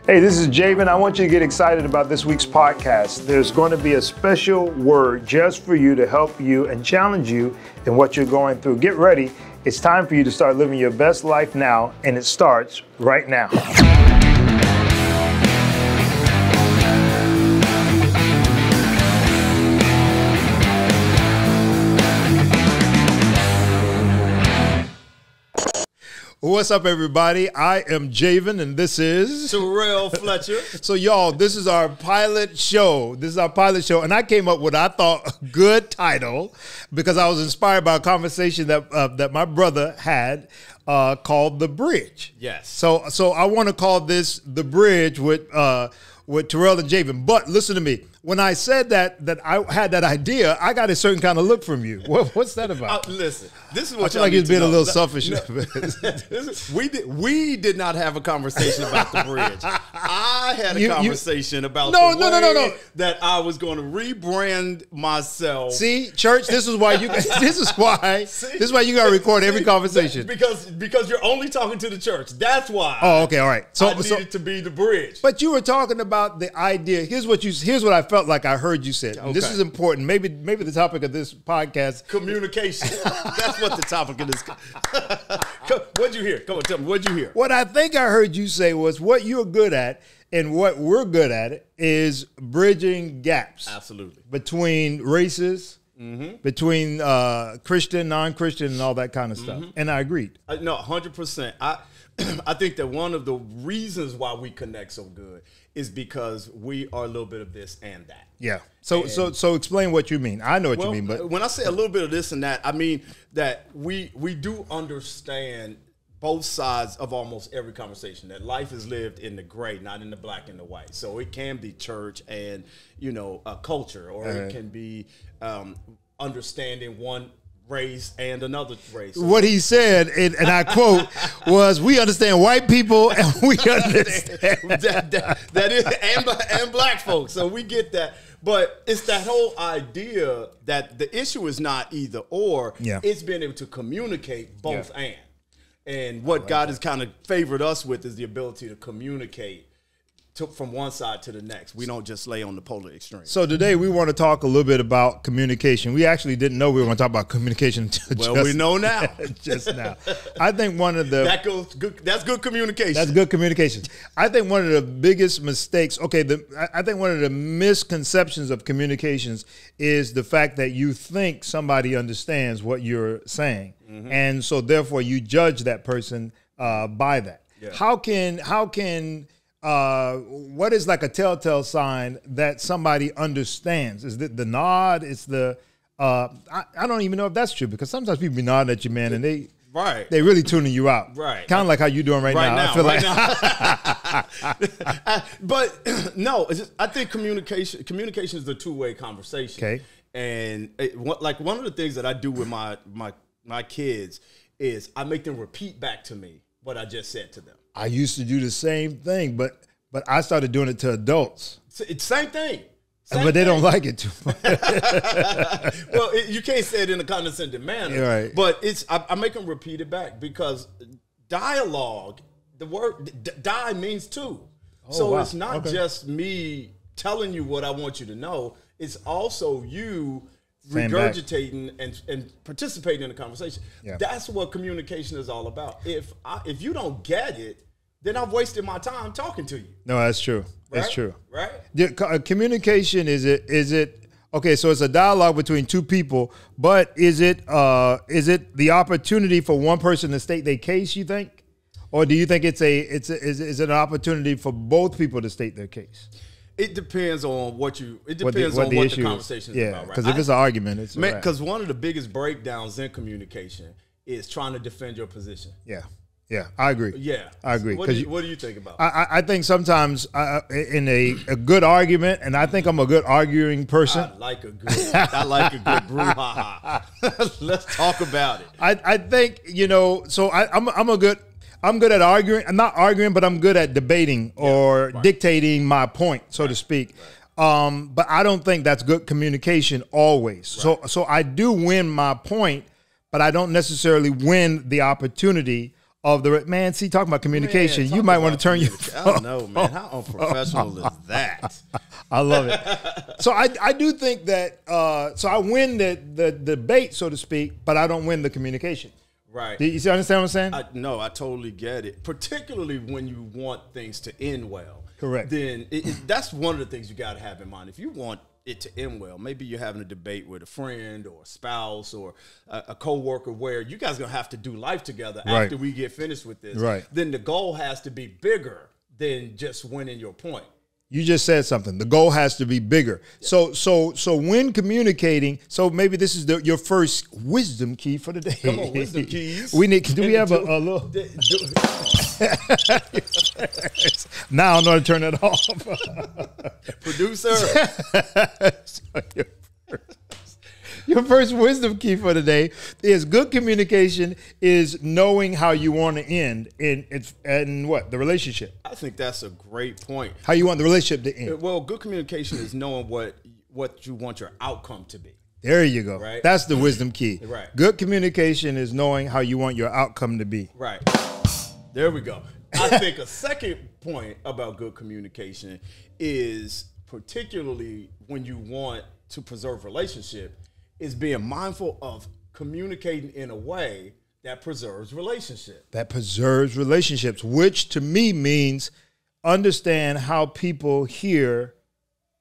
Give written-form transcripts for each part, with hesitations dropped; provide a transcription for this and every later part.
Hey, this is Javen. I want you to get excited about this week's podcast. There's going to be a special word just for you to help you and challenge you in what you're going through. Get ready. It's time for you to start living your best life now, and it starts right now. What's up, everybody? I am Javen, and this is Terrell Fletcher. So, y'all, this is our pilot show. And I came up with, I thought, a good title because I was inspired by a conversation that my brother had called The Bridge. Yes. So I want to call this The Bridge with Terrell and Javen. But listen to me. When I said that I had that idea, I got a certain kind of look from you. What's that about? Listen, this is what I feel like he's being a little selfish. We did not have a conversation about the bridge. I had a conversation about no. that I was going to rebrand myself. See, church, this is why you got to record every conversation. Because you're only talking to the church. That's why. Oh, okay, all right. So I needed to be the bridge. But you were talking about the idea. Here's what I felt like I heard you said. Okay. This is important. Maybe the topic of this podcast. Communication. That's what the topic of this. What'd you hear? Come on, tell me. What'd you hear? What I think I heard you say was what you're good at and what we're good at is bridging gaps. Absolutely. Between races, between Christian, non-Christian, and all that kind of stuff. And I agreed. No, 100%. I think that one of the reasons why we connect so good is because we are a little bit of this and that. Yeah. So explain what you mean. I know what you mean, but when I say a little bit of this and that, I mean that we do understand both sides of almost every conversation, that life is lived in the gray, not in the black and the white. So it can be church and, a culture, or it can be understanding one race and another race. What he said, and I quote, was, "We understand white people and we understand that is and black folks." So we get that, but it's that whole idea that the issue is not either or. Yeah. It's being able to communicate both and what God has kind of favored us with is the ability to communicate from one side to the next. We don't just lay on the polar extreme. So today we want to talk a little bit about communication. We actually didn't know we were going to talk about communication until we know now. Just now. I think one of the that's good communication. That's good communication. I think one of the biggest mistakes, I think one of the misconceptions of communications is the fact that you think somebody understands what you're saying. And so therefore you judge that person by that. Yeah. How can what is like a telltale sign that somebody understands? Is it the nod? It's the I don't even know if that's true, because sometimes people be nodding at you, man, and they really tuning you out. Right. Kind of like how you doing right now. I feel now. But no, I think communication is a two-way conversation. Okay. And one of the things that I do with my kids is I make them repeat back to me what I just said to them. I used to do the same thing, but I started doing it to adults. It's same thing. But they don't like it too much. Well, you can't say it in a condescending manner. Right. But I make them repeat it back, because dialogue, the word die means two. So it's not just me telling you what I want you to know. It's also you regurgitating and participating in the conversation. Yeah. That's what communication is all about. If you don't get it, then I've wasted my time talking to you. No, that's true. Right? That's true. Right? Communication is it okay? So it's a dialogue between two people, but is it the opportunity for one person to state their case, you think, or do you think is it an opportunity for both people to state their case? It depends on what the conversation is about, right? Because if it's an argument, it's because one of the biggest breakdowns in communication is trying to defend your position. Yeah, I agree. Yeah, I agree. What do you think about? I think sometimes in a good argument, and I think I'm a good arguing person. I like a good brouhaha. Let's talk about it. I think so. I'm good at arguing. I'm not arguing, but I'm good at debating or dictating my point, so to speak. But I don't think that's good communication always. So I do win my point, but I don't necessarily win the opportunity of the man. See, talking about communication, you might want to turn your. I don't know, man. How unprofessional is that? I love it. So I do think that. So I win the debate, so to speak, but I don't win the communication. Right. Do you understand what I'm saying? No, I totally get it. Particularly when you want things to end well. Correct. Then that's one of the things you got to have in mind. If you want it to end well, maybe you're having a debate with a friend or a spouse or a coworker where you guys are going to have to do life together after we get finished with this. Right. Then the goal has to be bigger than just winning your point. You just said something. The goal has to be bigger. Yeah. So when communicating, so maybe this is your first wisdom key for the day. Come on, wisdom keys. Do we have a little? Now I know how to turn it off. Producer. Your first wisdom key for today is good communication is knowing how you want to end in what? The relationship. I think that's a great point. How you want the relationship to end. Well, good communication is knowing what you want your outcome to be. There you go. Right? That's the wisdom key. Right. Good communication is knowing how you want your outcome to be. Right. There we go. I think a second point about good communication is particularly when you want to preserve relationship is being mindful of communicating in a way that preserves relationship. That preserves relationships, which to me means understand how people hear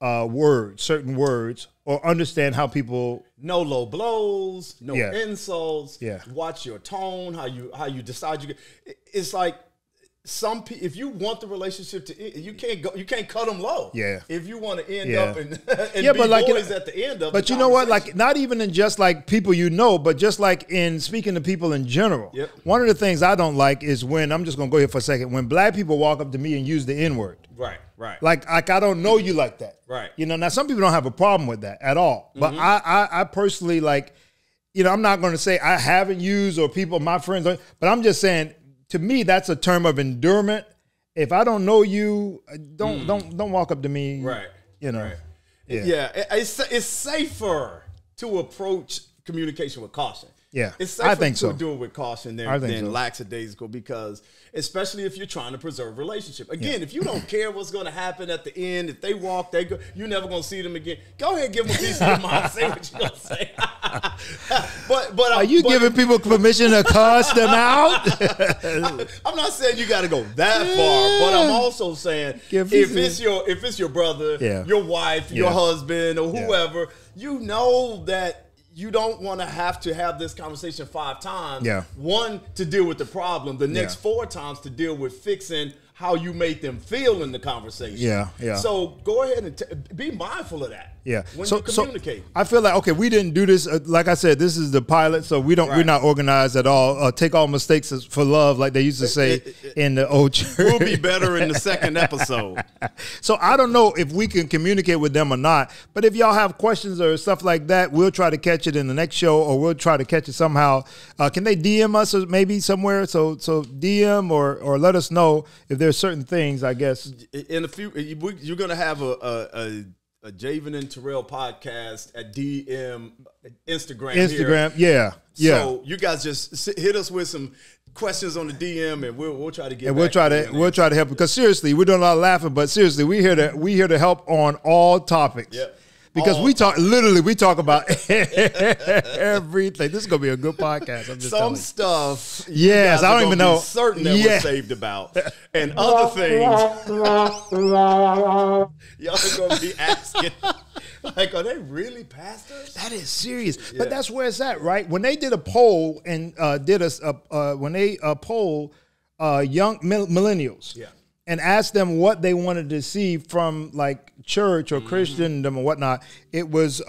words, certain words, or understand how people. No low blows, no insults. Yeah. Watch your tone, how you decide you. It's like if you want the relationship to end, you can't cut them low. Yeah. If you want to end up and be but like boys at the end of. But you know what? Like not even in just like people but just like in speaking to people in general. Yep. One of the things I don't like is when I'm just gonna go here for a second. When black people walk up to me and use the N-word. Right. Like I don't know you like that. Right. You know, now some people don't have a problem with that at all. But I personally like, you know, I'm not going to say I haven't used or people, my friends, but I'm just saying to me that's a term of endearment. If I don't know you, don't walk up to me. Right. You know. Right. Yeah. It's safer to approach communication with caution. Yeah, it's safer I think to so. do it with caution than lackadaisical, because especially if you're trying to preserve relationship. Again, if you don't care what's going to happen at the end, if they walk, they go, you're never going to see them again. Go ahead and give them a piece of your mind. Say what you're going to say. but are you giving people permission to cuss them out? I'm not saying you got to go that far, but I'm also saying if it's your brother, your wife, your husband, or whoever, you know that you don't want to have this conversation 5 times. Yeah. One, to deal with the problem. The next 4 times to deal with fixing how you made them feel in the conversation. Yeah. So go ahead and be mindful of that. Yeah. When you communicate. I feel like, okay, we didn't do this. Like I said, this is the pilot, so we're not organized at all. Take all mistakes for love, like they used to say in the old church. We'll be better in the second episode. So I don't know if we can communicate with them or not, but if y'all have questions or stuff like that, we'll try to catch it in the next show, or we'll try to catch it somehow. Can they DM us or maybe somewhere? So DM or let us know if there's certain things, I guess. In a few, you're going to have a Javen and Terrell podcast at DM Instagram here. Yeah. So you guys just hit us with some questions on the DM, and we'll try to get. And we'll try to help, because seriously, we're doing a lot of laughing, but seriously, we here to help on all topics. Yep. Because we talk about everything. This is gonna be a good podcast. I'm just some stuff. Yes, I don't even know. Certain that we're saved about, and other things. Y'all are gonna be asking, like, are they really pastors? That is serious, but that's where it's at, right? When they did a poll and poll young millennials, and asked them what they wanted to see from like church or Christendom or whatnot, it was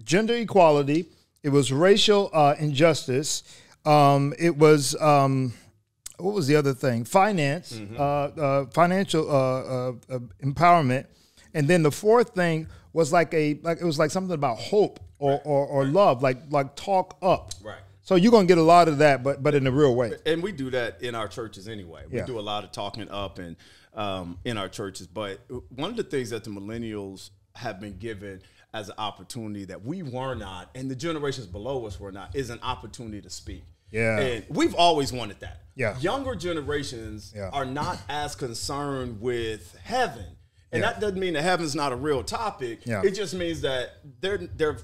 gender equality, it was racial injustice, it was what was the other thing? Finance, financial empowerment, and then the fourth thing was it was like something about hope or love, like talk up. Right. So you're gonna get a lot of that, but in a real way. And we do that in our churches anyway. We do a lot of talking up and in our churches. But one of the things that the millennials have been given as an opportunity that we were not, and the generations below us were not, is an opportunity to speak. Yeah. And we've always wanted that. Yeah. Younger generations are not as concerned with heaven. And that doesn't mean that heaven's not a real topic. Yeah. It just means that they're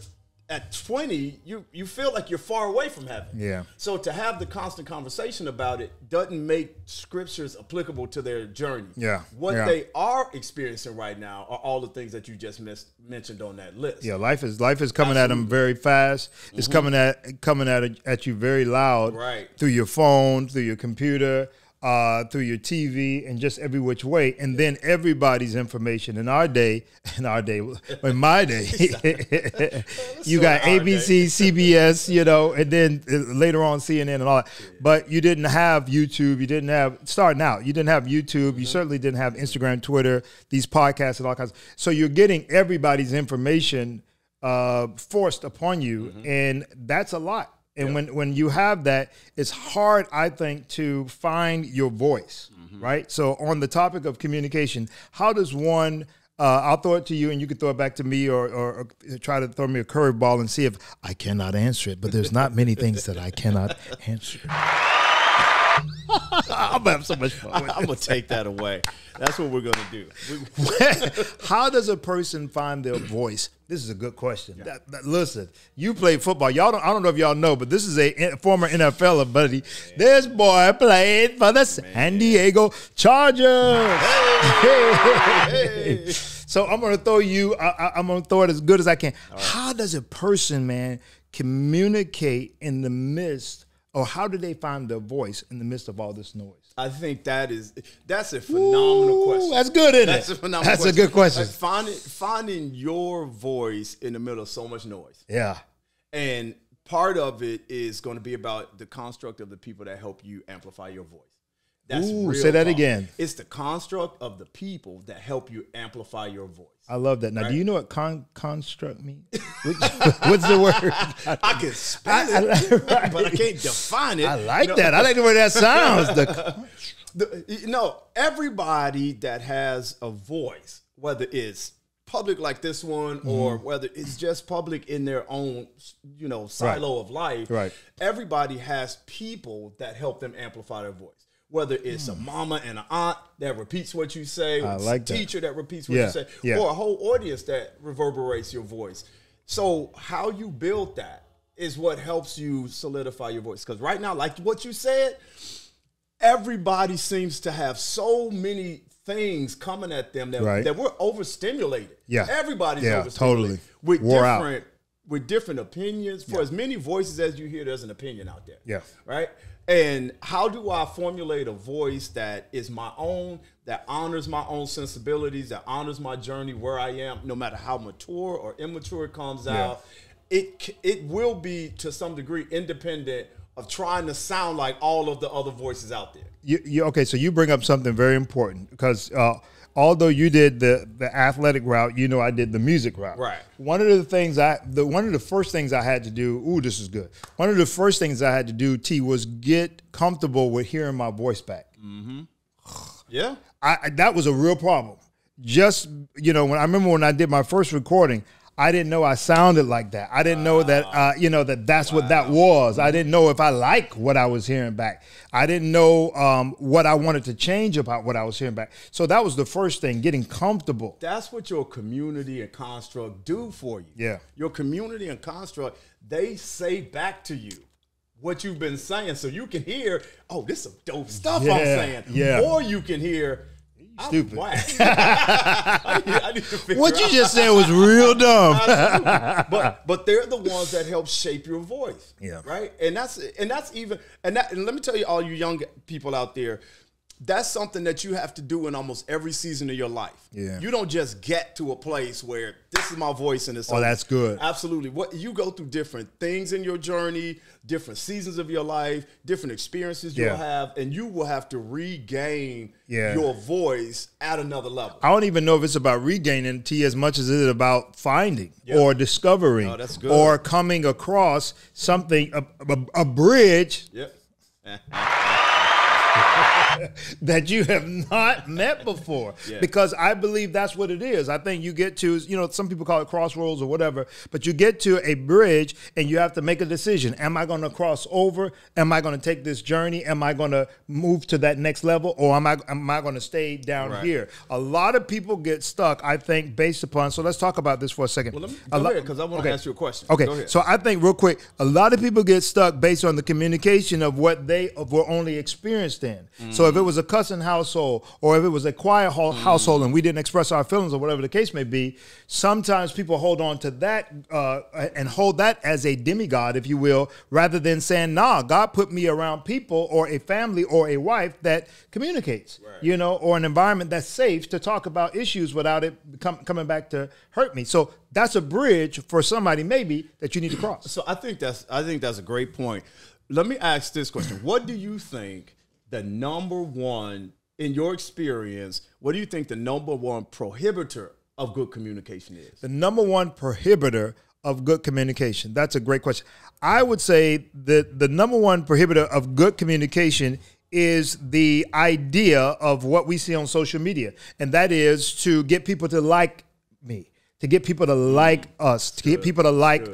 at 20, you feel like you're far away from heaven. Yeah. So to have the constant conversation about it doesn't make scriptures applicable to their journey. Yeah. What they are experiencing right now are all the things that you just mentioned on that list. Yeah, life is coming at them very fast. It's coming at you very loud. Right. Through your phone, through your computer, through your TV, and just every which way. And then everybody's information in my day, you got ABC, CBS, you know, and then later on CNN and all that. But you didn't have YouTube. You didn't have, starting out, you didn't have YouTube. You certainly didn't have Instagram, Twitter, these podcasts and all kinds. So you're getting everybody's information forced upon you, and that's a lot. And when you have that, it's hard, I think, to find your voice, right? So on the topic of communication, how does one, I'll throw it to you and you can throw it back to me, or try to throw me a curveball and see if I cannot answer it, but there's not many things that I cannot answer. I'm gonna have so much fun. I'm gonna take that away. That's what we're gonna do. How does a person find their voice? This is a good question. Listen, you play football. I don't know if y'all know, but this is a former NFL buddy. This boy played for the San Diego Chargers. Hey. So I'm gonna throw you. I'm gonna throw it as good as I can. Right. How does a person, man, communicate in the midst? Or how do they find their voice in the midst of all this noise? I think that's a phenomenal question. That's good, isn't it? That's a phenomenal question. That's a good question. Finding your voice in the middle of so much noise. Yeah. And part of it is going to be about the construct of the people that help you amplify your voice. That's real say that talk. again. It's the construct of the people that help you amplify your voice. I love that. Now, right? Do you know what construct means? What's the word? I can spell it, right. But I can't define it. I like that. I like the way that sounds. Everybody that has a voice, whether it's public like this one, or whether it's just public in their own, silo of life, right. Everybody has people that help them amplify their voice. Whether it's a mama and an aunt that repeats what you say, or a teacher that repeats what you say, or a whole audience that reverberates your voice. So how you build that is what helps you solidify your voice. Because right now, like what you said, everybody seems to have so many things coming at them that we're overstimulated. Yeah. Everybody's overstimulated. Totally. With different opinions. For as many voices as you hear, there's an opinion out there. Yeah. Right? And how do I formulate a voice that is my own, that honors my own sensibilities, that honors my journey where I am, no matter how mature or immature it comes out? It will be, to some degree, independent of trying to sound like all of the other voices out there. Okay, so you bring up something very important, because although you did the athletic route, I did the music route. Right. One of the first things I had to do, this is good. One of the first things I had to do, was get comfortable with hearing my voice back. Mm-hmm. Yeah. That was a real problem. Just, when I remember when I did my first recording, I didn't know I sounded like that. I didn't know that, that's what that was. I didn't know if I liked what I was hearing back. I didn't know what I wanted to change about what I was hearing back. So that was the first thing, getting comfortable. That's what your community and construct do for you. Yeah. Your community and construct, they say back to you what you've been saying, so you can hear, this is some dope stuff I'm saying. Yeah. Or you can hear, stupid. I need to figure what you just said was real dumb. but they're the ones that help shape your voice. Yeah. Right. And let me tell you, all you young people out there, that's something that you have to do in almost every season of your life. Yeah. You don't just get to a place where this is my voice and it's that's good. Absolutely. What you go through different things in your journey, different seasons of your life, different experiences you'll have, and you will have to regain your voice at another level. I don't even know if it's about regaining T as much as it is about finding or discovering or coming across something, a bridge. Yep. that you have not met before. Because I believe that's what it is. I think you get to, you know, some people call it crossroads or whatever, but you get to a bridge and you have to make a decision. Am I going to cross over? Am I going to take this journey? Am I going to move to that next level, or am I going to stay down here? A lot of people get stuck, I think, based upon, so let's talk about this for a second. Well, let me go ahead, because I want to ask you a question. Okay, go ahead. So I think real quick, a lot of people get stuck based on the communication of what they were only experienced in. So if it was a cussing household, or if it was a quiet household and we didn't express our feelings, or whatever the case may be, sometimes people hold on to that and hold that as a demigod, if you will, rather than saying, nah, God put me around people or a family or a wife that communicates, you know, or an environment that's safe to talk about issues without it coming back to hurt me. So that's a bridge for somebody maybe that you need to cross. So I think that's a great point. Let me ask this question. What do you think the number one, in your experience, what do you think the number one prohibitor of good communication is? The number one prohibitor of good communication? That's a great question. I would say that the number one prohibitor of good communication is the idea of what we see on social media, and that is to get people to like me, to get people to like us, to get people to like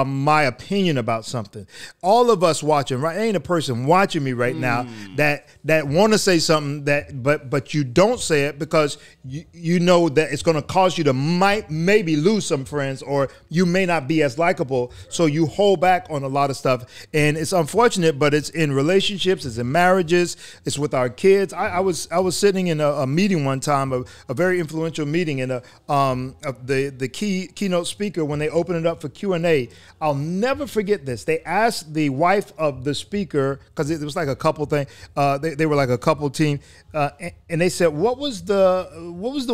my opinion about something. All of us watching, right? Ain't a person watching me right now that want to say something that, but you don't say it because you know that it's going to cause you to maybe lose some friends, or you may not be as likable. So you hold back on a lot of stuff, and it's unfortunate, but it's in relationships, it's in marriages, it's with our kids. I was sitting in a meeting one time, a very influential meeting, and the keynote speaker, when they opened it up for Q&A, I'll never forget this. They asked the wife of the speaker, because it was like a couple thing. They were like a couple team, and they said, "What was the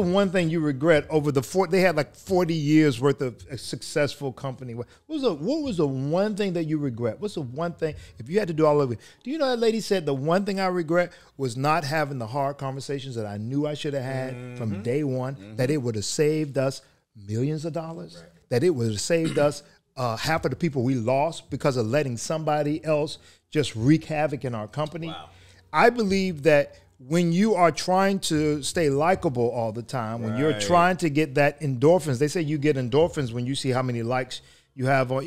one thing you regret over the They had like 40 years worth of a successful company. What was the one thing that you regret? What's the one thing if you had to do all of it? Do you know that lady said the one thing I regret was not having the hard conversations that I knew I should have had from day one. That it would have saved us millions of dollars. That it would have saved us." Half of the people we lost because of letting somebody else just wreak havoc in our company. Wow. I believe that when you are trying to stay likable all the time, when you're trying to get that endorphins, they say you get endorphins when you see how many likes you have on.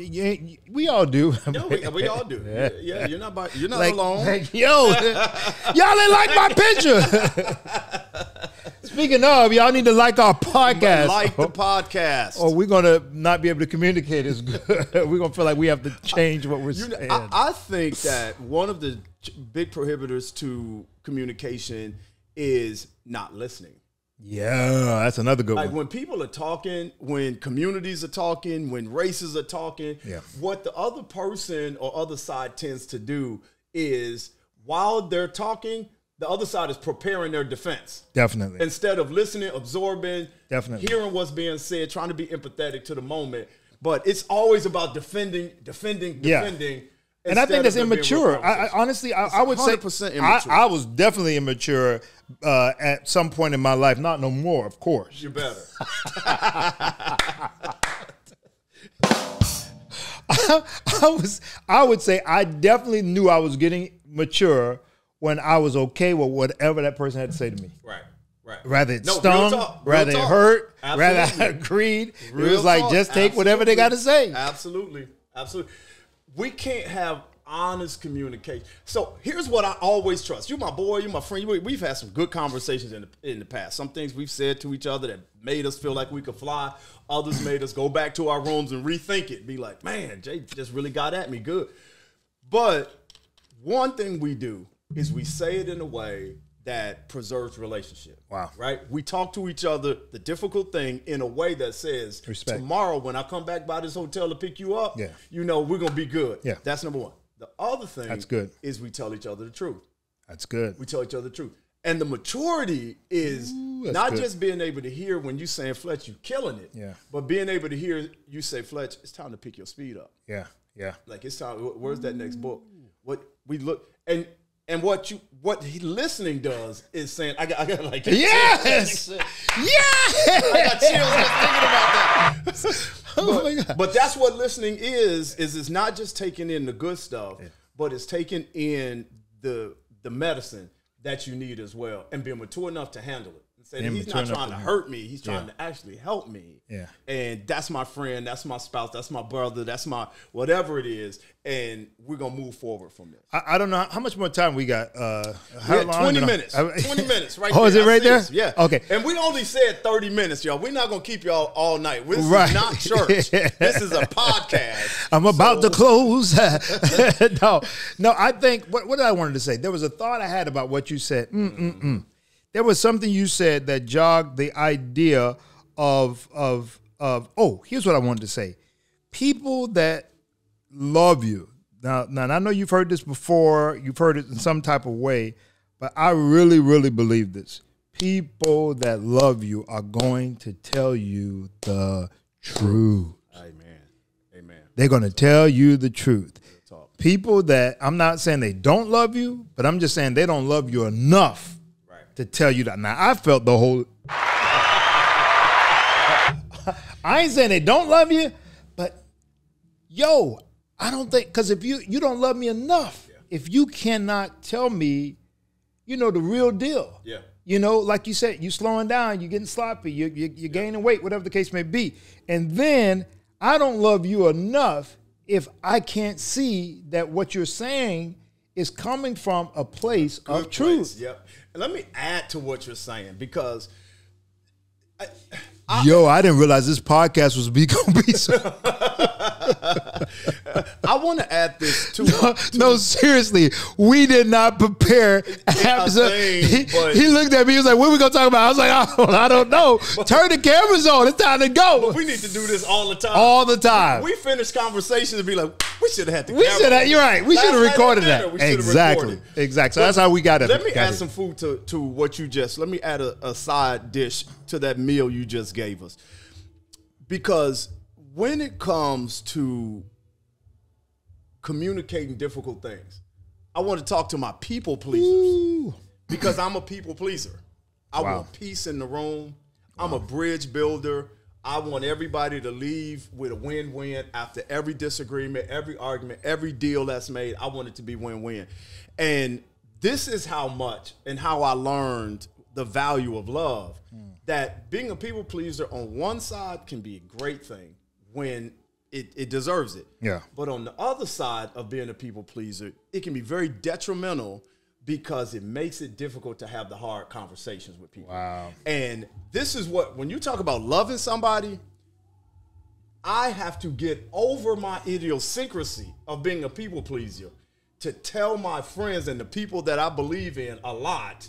We all do. No, we all do. Yeah, you're not like, alone. Like, yo, y'all ain't like my picture. Speaking of, y'all need to like our podcast. Like the podcast. Or we're going to not be able to communicate as good. We're going to feel like we have to change what we're saying. I think that one of the big prohibitors to communication is not listening. Yeah, that's another good one. Like when people are talking, when communities are talking, when races are talking, what the other person or other side tends to do is while they're talking, the other side is preparing their defense. Definitely. Instead of listening, absorbing, hearing what's being said, trying to be empathetic to the moment. But it's always about defending. And I think that's immature. I honestly, I would say immature. I was definitely immature at some point in my life. Not no more, of course. You better. I would say I definitely knew I was getting mature when I was okay with whatever that person had to say to me. Right. Rather it stung, rather it hurt, rather I agreed. It was like, just take whatever they got to say. Absolutely. We can't have honest communication. So here's what I always trust. You're my boy, you're my friend. We've had some good conversations in the past. Some things we've said to each other that made us feel like we could fly. Others made us go back to our rooms and rethink it. Be like, man, Jay just really got at me good. But one thing we do is we say it in a way that preserves relationship. Wow. Right? We talk to each other, the difficult thing, in a way that says, respect. Tomorrow when I come back by this hotel to pick you up, you know we're going to be good. Yeah. That's number one. The other thing that's good. Is we tell each other the truth. That's good. We tell each other the truth. And the maturity is not just being able to hear when you saying, Fletch, you killing it. Yeah. But being able to hear you say, Fletch, it's time to pick your speed up. Yeah. Like it's time. Where's that next book? What we look and what he listening does is saying, I got like yes, I got chills just thinking about that. My God. But that's what listening is it's not just taking in the good stuff, but it's taking in the medicine that you need as well, and being mature enough to handle it. And say that he's not trying to hurt me. He's trying to actually help me. Yeah. And that's my friend. That's my spouse. That's my brother. That's my whatever it is. And we're going to move forward from this. I don't know how much more time we got. How long? 20 minutes. 20 minutes right there. Oh, is it right there? Yeah. Okay. And we only said 30 minutes, y'all. We're not going to keep y'all all night. This is not church. This is a podcast. I'm about to close. No, I think, what did I wanted to say? There was a thought I had about what you said. There was something you said that jogged the idea of here's what I wanted to say. People that love you. Now I know you've heard this before. You've heard it in some type of way, but I really, really believe this. People that love you are going to tell you the truth. Amen. They're going to tell you the truth. People that, I'm not saying they don't love you, but I'm just saying they don't love you enough to tell you that. Now, I felt the whole... I ain't saying they don't love you, but, yo, I don't think... Because if you don't love me enough, if you cannot tell me, the real deal. Yeah. Like you said, you slowing down, you're getting sloppy, you're gaining weight, whatever the case may be. And then I don't love you enough if I can't see that what you're saying is coming from a place of truth. Yep. And let me add to what you're saying, because I didn't realize this podcast was going to be so. I want to add this too. No, seriously, we did not prepare. He looked at me. He was like, "What are we gonna talk about?" I was like, "I don't know." Turn the cameras on. It's time to go. But we need to do this all the time. All the time. We finish conversations and be like, "We should have had the camera." You're right. We should have recorded that. Exactly. So that's how we got it. Let me add some food to what you just. Let me add a side dish to that meal you just gave us, because when it comes to communicating difficult things, I want to talk to my people pleasers, because I'm a people pleaser. I want peace in the room. I'm a bridge builder. I want everybody to leave with a win-win after every disagreement, every argument, every deal that's made. I want it to be win-win. And this is how much and how I learned the value of love, that being a people pleaser on one side can be a great thing when it deserves it. Yeah. But on the other side of being a people pleaser, it can be very detrimental, because it makes it difficult to have the hard conversations with people. Wow. And this is when you talk about loving somebody, I have to get over my idiosyncrasy of being a people pleaser to tell my friends and the people that I believe in a lot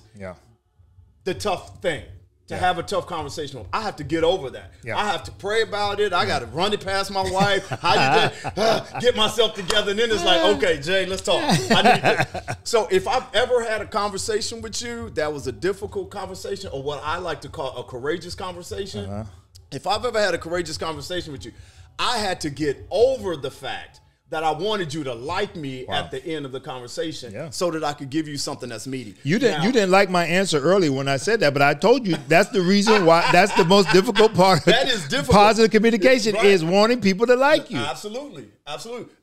the tough thing. To have a tough conversation with. I have to get over that. Yeah. I have to pray about it. I got to run it past my wife. How you get myself together, and then it's like, okay, Jay, let's talk. I need to. So if I've ever had a conversation with you that was a difficult conversation, or what I like to call a courageous conversation, if I've ever had a courageous conversation with you, I had to get over the fact that I wanted you to like me at the end of the conversation, so that I could give you something that's meaty. You didn't like my answer earlier when I said that, but I told you that's the reason why. That's the most difficult part. That is difficult. Positive communication is wanting people to like you. Absolutely.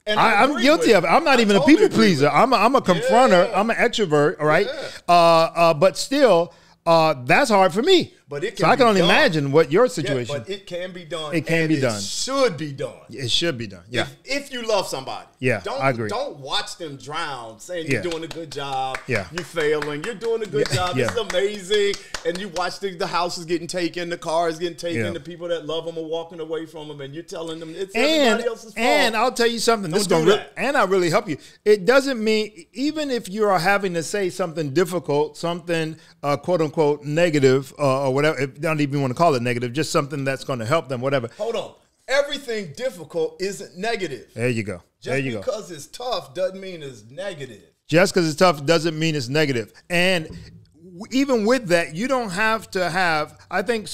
And I'm guilty of it. I'm not even a people pleaser. I'm a confronter. I'm an extrovert. All right. But still, that's hard for me. But it can so I can only imagine what your situation. Yeah, but it can be done. It can be done. It should be done. It should be done. Yeah. If you love somebody. Yeah, I agree. Don't watch them drown saying you're doing a good job. Yeah. You're failing. You're doing a good job. This is amazing. And you watch the house is getting taken, the car is getting taken, the people that love them are walking away from them, and you're telling them it's everybody else's fault. And I'll tell you something. And I'll really help you. It doesn't mean, even if you are having to say something difficult, something quote unquote negative or whatever, I don't even want to call it negative, just something that's going to help them, whatever. Hold on. Everything difficult isn't negative. There you go. Just because it's tough doesn't mean it's negative. Just because it's tough doesn't mean it's negative. And even with that, you don't have to have, I think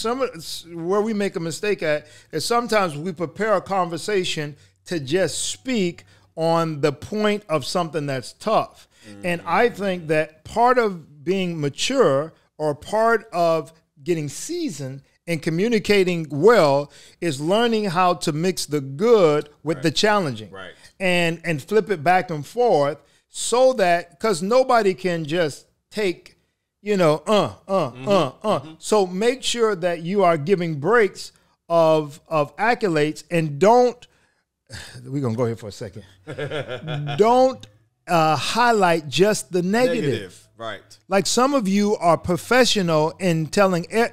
where we make a mistake at is sometimes we prepare a conversation to just speak on the point of something that's tough. And I think that part of being mature, or part of getting seasoned and communicating well, is learning how to mix the good with the challenging, and flip it back and forth, so that, because nobody can just take you know, So make sure that you are giving breaks of accolades, and don't, we're going to go here for a second. Don't highlight just the negative. Right. Like some of you are professional in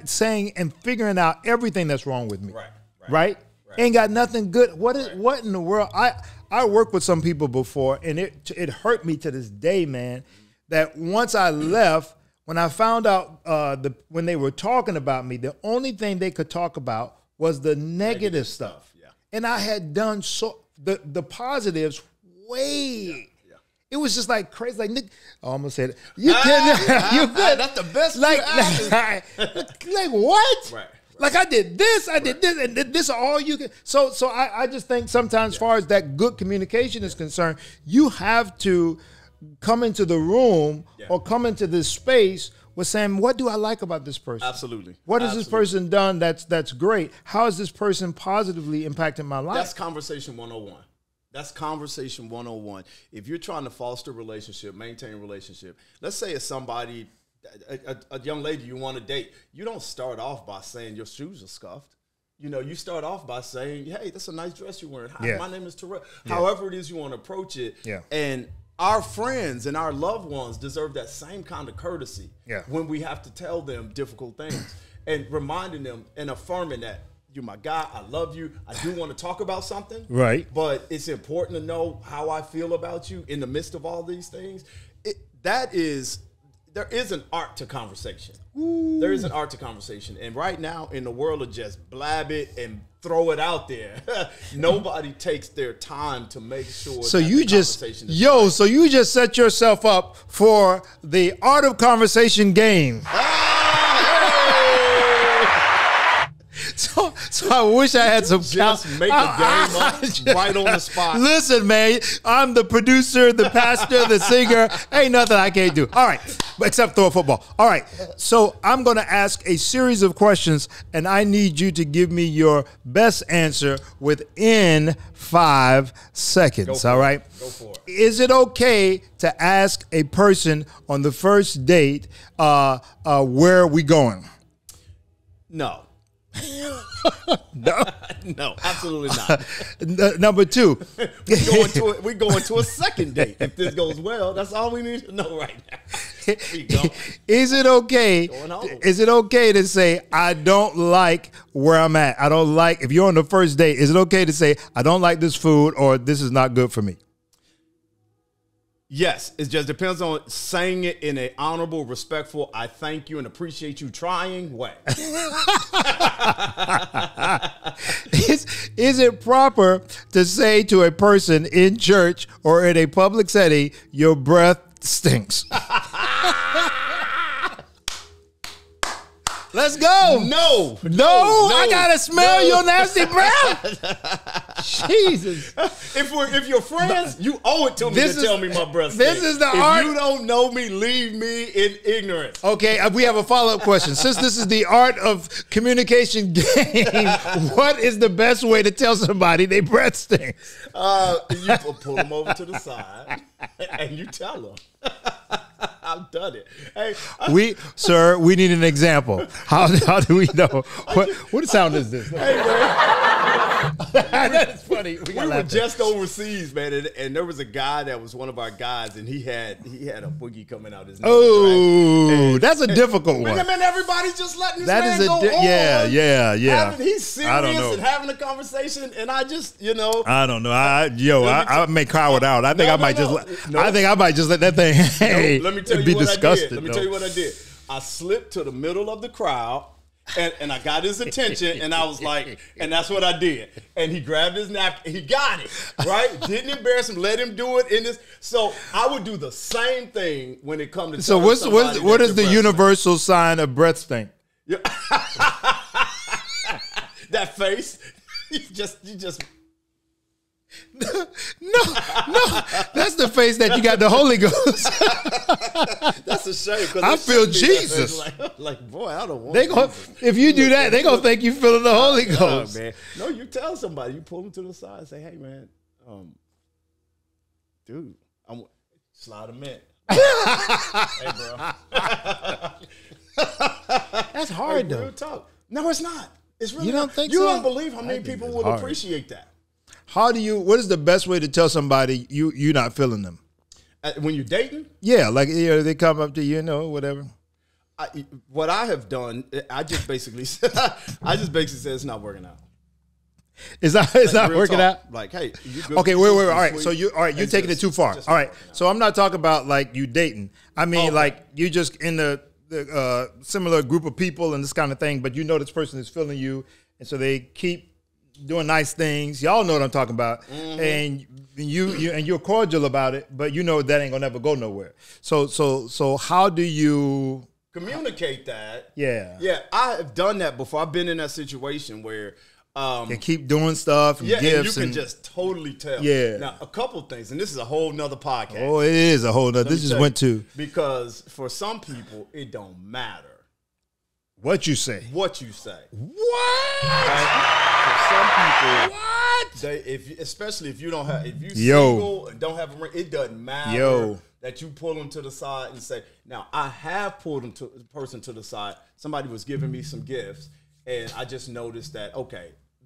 saying and figuring out everything that's wrong with me. Right? Ain't got nothing good. What in the world? I worked with some people before, and it hurt me to this day, man, that once I left, when I found out when they were talking about me, the only thing they could talk about was the negative stuff. Yeah. And I had done the positives way. It was just like crazy. Like Nick, I almost said it. You good. That's the best. Like what? Right. Like I did this, and this is all you can. So I just think sometimes, as far as that good communication is concerned, you have to come into the room or come into this space with saying, what do I like about this person? Absolutely. What has this person done that's great? How has this person positively impacted my life? That's conversation 101. That's conversation 101. If you're trying to foster a relationship, maintain a relationship, let's say it's somebody, a young lady you want to date, you don't start off by saying your shoes are scuffed. You know, you start off by saying, hey, that's a nice dress you're wearing. Hi, my name is Terrell. However it is you want to approach it. Yeah. And our friends and our loved ones deserve that same kind of courtesy when we have to tell them difficult things and reminding them and affirming that you're my guy, I love you, I do want to talk about something. Right. But it's important to know how I feel about you in the midst of all these things. There is an art to conversation. Ooh. There is an art to conversation. And right now, in the world of just blab it and throw it out there, nobody takes their time to make sure so you just so you just set yourself up for the art of conversation game. So I wish I had some. Just make a game up right on the spot. Listen, man, I'm the producer, the pastor, the singer. Ain't nothing I can't do. All right, except throw a football. All right, so I'm going to ask a series of questions, and I need you to give me your best answer within 5 seconds. All right? Go for it. Is it okay to ask a person on the first date, where are we going? No. No, absolutely not. Number two, we're going to a second date. If this goes well, that's all we need to know right now. Is it okay? Is it okay to say I don't like where I'm at? I don't like, if you're on the first date, is it okay to say I don't like this food or this is not good for me? Yes, it just depends on saying it in an honorable, respectful, I thank you and appreciate you trying way. Is it proper to say to a person in church or in a public setting, your breath stinks? Let's go. No, I gotta smell your nasty breath. Jesus. If you're friends, you owe it to me to tell me my breath stinks. This is the art. If you don't know me, leave me in ignorance. Okay, we have a follow-up question. Since this is the art of communication game, what is the best way to tell somebody they breath stinks? You pull them over to the side and you tell them. I've done it. Hey, we need an example. How do we know? What sound is this? Hey, man. That's funny. We were just overseas, man, and there was a guy that was one of our guys, and he had a boogie coming out his nose. Oh, right? That's a difficult one. Man, everybody's just letting this man go on. Yeah. He's serious and having a conversation, and I just, I don't know. I may cow it out. I think I might just let that thing let me tell you what I did. Let me tell you what I did. I slipped to the middle of the crowd, and I got his attention, and I was like, and that's what I did. And he grabbed his napkin. He got it, right? Didn't embarrass him. Let him do it in this. So I would do the same thing when it comes to. So what is the universal sign of breath stink? Yeah. That face. You just. No, that's the face that you got the Holy Ghost. That's a shame. I feel Jesus. Like, boy, I don't want. If you do that, they gonna think you feeling the Holy Ghost. Man. No, you tell somebody. You pull them to the side and say, "Hey, man, dude, slide them in." Hey, bro. That's hard, though. Real talk. No, it's not. It's really You don't think you so? don't believe how many people would appreciate that. What is the best way to tell somebody you're not feeling them? When you're dating? Yeah, like they come up to you, whatever. What I have done, I just basically said it's not working out. It's not working out. Like, hey, you good? Okay, wait. All right, so you're taking it too far. All right, so I'm not talking about like you dating. I mean, like you just in the similar group of people and this kind of thing, but this person is feeling you, and so they keep doing nice things. Y'all know what I'm talking about, and you're cordial about it, but that ain't gonna never go nowhere. So how do you communicate that? Yeah, I have done that before. I've been in that situation where they keep doing stuff and gifts, and you can just totally tell. Yeah. Now, a couple things, and this is a whole nother podcast. Oh, it is a whole nother. This just went to because for some people it don't matter what you say. What you say. What? Right? For some people, what? Especially if you don't have, if you single and don't have a ring, it doesn't matter that you pull them to the side and say. Now, I have pulled them to the person to the side. Somebody was giving me some gifts, and I just noticed that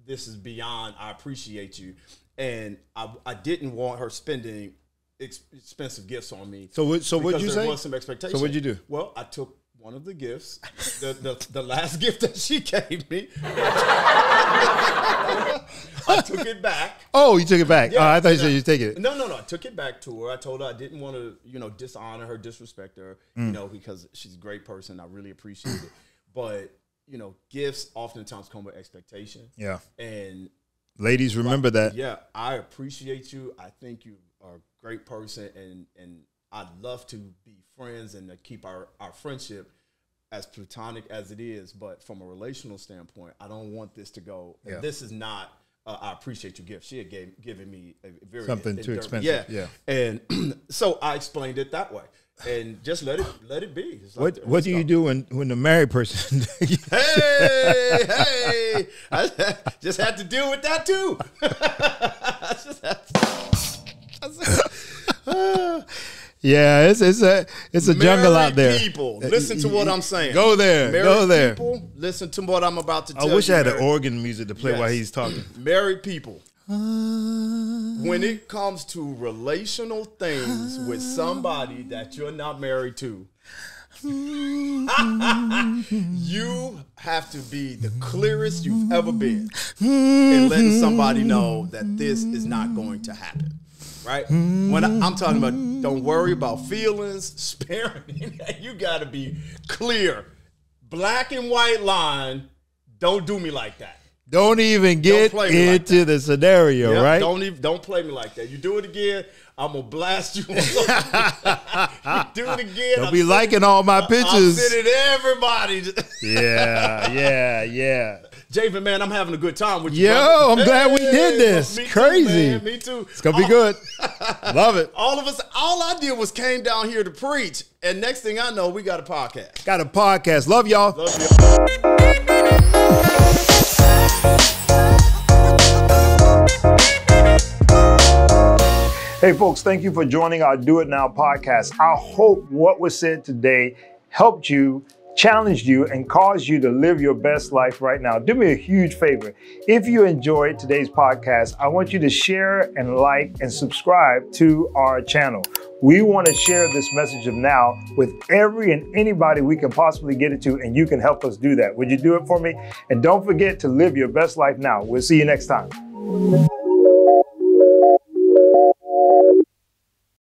this is beyond. I appreciate you, and I didn't want her spending expensive gifts on me. So what'd you say? There was some expectation. So what'd you do? Well, I took one of the gifts, the last gift that she gave me. I took it back. Oh, you took it back. Yeah, I thought you said you take it. No. I took it back to her. I told her I didn't want to, dishonor her, disrespect her, because she's a great person. I really appreciate it. But, gifts oftentimes come with expectation. Yeah. And ladies, remember that. Yeah, I appreciate you. I think you are a great person, and I'd love to be friends and to keep our friendship as platonic as it is. But from a relational standpoint, I don't want this to go. Yeah. This is not. I appreciate your gift. She had given me a very something too expensive. Yeah. And so I explained it that way, and just let it be. What do you do when the married person? hey! I just had to deal with that too. Yeah, it's a jungle out there. People, listen to what I'm saying. Go there. Go there. People, listen to what I'm about to tell you. I wish I had an organ music to play while he's talking. Married people, when it comes to relational things with somebody that you're not married to, you have to be the clearest you've ever been in letting somebody know that this is not going to happen. Right? When I'm talking about, don't worry about feelings, sparing. You got to be clear. Black and white line, don't do me like that. Don't even get into the scenario, right? Don't play me like that. You do it again, I'm going to blast you. You do it again. Don't be liking all my pictures. I'm sending everybody. Yeah. Javen, man, I'm having a good time with you. Yo, I'm glad we did this. Crazy. Me too. It's going to be good. Love it. All I did was came down here to preach, and next thing I know, we got a podcast. Love y'all. Hey, folks, thank you for joining our Do It Now podcast. I hope what was said today helped you, challenged you, and caused you to live your best life right now. Do me a huge favor. If you enjoyed today's podcast, I want you to share and like and subscribe to our channel. We want to share this message of now with every and anybody we can possibly get it to, and you can help us do that. Would you do it for me? And don't forget to live your best life now. We'll see you next time.